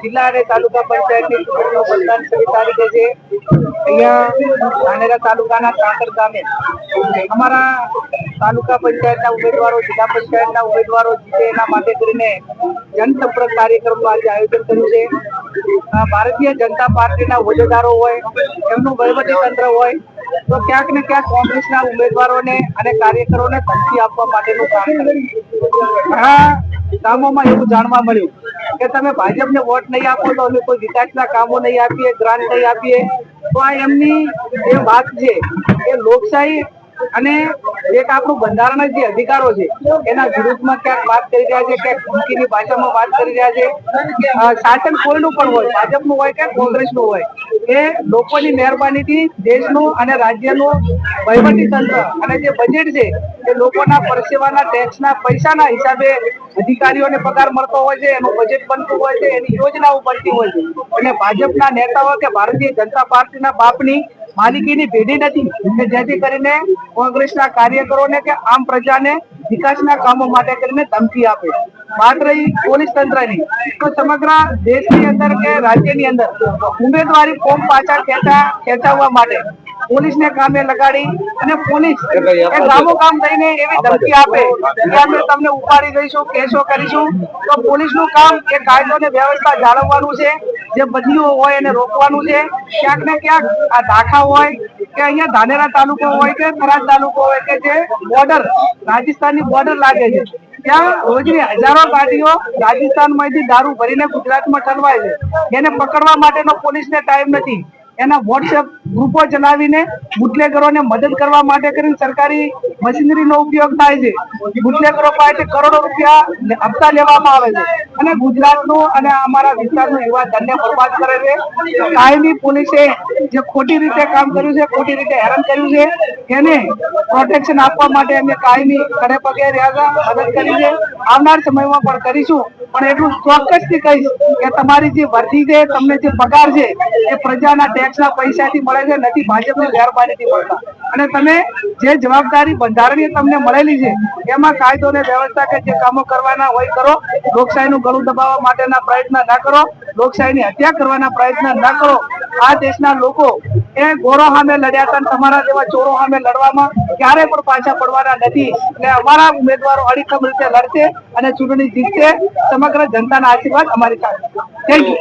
જિલ્લા અને તાલુકા પંચાયતની ચૂંટણીનું મતદાન 6 તારીખે છે. અહીંયા ધાનેરા તાલુકાના કાંકર ગામે અમારા તાલુકા પંચાયતના ઉમેદવારો, જિલ્લા પંચાયતના ઉમેદવારો જીતે એના માટે કરીને જનસંપર્ક કાર્યક્રમનું આજે આયોજન કર્યું છે. ભારતીય જનતા પાર્ટીના હોદ્દેદારો હોય, એમનું વહીવટી તંત્ર હોય તો ક્યાંક ને ક્યાંક કોંગ્રેસના ઉમેદવારોને અને કાર્યકરોને ધમકી આપવા માટેનું કામ કરે. ઘણા ગામોમાં એવું જાણવા મળ્યું કે તમે ભાજપને વોટ નહીં આપો તો અમે કોઈ વિકાસના કામો નહીં આપીએ, ગ્રાન્ટ નહીં આપીએ. તો આ એમની જે વાત છે એ લોકશાહી અને એક આપણું બંધારણના જે અધિકારો છે એના વિરુદ્ધમાં ક્યાંક વાત કરી રહ્યા છે, ક્યાંક ધમકીની ભાષામાં વાત કરી રહ્યા છે. શાસન કોઈનું પણ હોય, ભાજપનું હોય કે કોંગ્રેસનું હોય, એ લોકોની મહેરબાનીથી દેશનું અને રાજ્યનું વહીવટી તંત્ર અને જે બજેટ છે એ લોકોના પરસેવાના ટેક્સના પૈસાના હિસાબે અધિકારીઓને પગાર મળતો હોય છે, એનું બજેટ બનતું હોય છે, એની યોજનાઓ બનતી હોય છે. અને ભાજપના નેતાઓ કે ભારતીય જનતા પાર્ટીના બાપની માલિકીની પેઢી નથી કે જેથી કરીને કોંગ્રેસના કાર્યકરોને કે આમ પ્રજાને વિકાસના કામો માટે કરીને ધમકી આપે. વાત રહી પોલીસ તંત્રની, તો સમગ્ર દેશની અંદર કે રાજ્યની અંદર ઉમેદવારી ફોર્મ પાછા ખેંચાવવા માટે પોલીસને કામે લગાડી અને પોલીસ એ ગામો ગામ થઈને એવી ધમકી આપે કે અમે તમને ઉપાડી દઈશું, કેસો કરીશું. તો પોલીસનું કામ એ કાયદો ને વ્યવસ્થા જાળવવાનું છે, જે બદલીઓ હોય એને રોકવાનું છે. ક્યાંક ને ક્યાંક આ દાખા હોય કે અહીંયા ધાનેરા તાલુકો હોય કે થરાદ તાલુકો હોય કે જે બોર્ડર રાજસ્થાનની બોર્ડર લાગે છે, ત્યાં રોજની હજારો ગાડીઓ રાજસ્થાનમાંથી દારૂ ભરીને ગુજરાતમાં ઠલવાય છે. એને પકડવા માટેનો પોલીસને ટાઈમ નથી. એના વોટ્સએપ ગ્રુપો ચલાવીને બુટલેગરોને મદદ કરવા માટે કરીને સરકારી મશીનરીનો ઉપયોગ થાય છે. બુટલેગરો પાસે કરોડો રૂપિયા હપ્તા લેવામાં આવે છે અને ગુજરાતનું અને અમારા વિસ્તારનું યુવા ધનને બરબાદ કરે છે. કાયમી પોલીસે જે ખોટી રીતે કામ કર્યું છે, ખોટી રીતે હેરાન કર્યું છે, એને પ્રોટેક્શન આપવા માટે અમે કાયમી ખડે પગે રહ્યા મદદ કરી છે. આવનાર સમયમાં પણ કરીશું. પણ એટલું ચોક્કસથી કહીશ કે તમારી જે વર્ધી છે, તમને જે પગાર છે એ પ્રજાના ટેક્સના પૈસાથી મળે છે, નથી ભાજપની મહેરબાનીથી મળતા. અને તમે જે જવાબદારી બંધારણીય તમને મળેલી છે એમાં કાયદો ને વ્યવસ્થા કે જે કામો કરવાના હોય કરો. લોકશાહીનું ગળું દબાવવા માટેના પ્રયત્ન ના કરો, લોકશાહીની હત્યા કરવાના પ્રયત્ન ના કરો. આ દેશના લોકો એ ગોરો સામે લડ્યા હતા, તમારા જેવા ચોરો સામે લડવામાં ક્યારે પણ પાછા પડવાના નથી. એટલે અમારા ઉમેદવારો અડીખમ રીતે લડશે અને ચૂંટણી જીતશે. સમગ્ર જનતાના આશીર્વાદ અમારી સાથે. Thank you.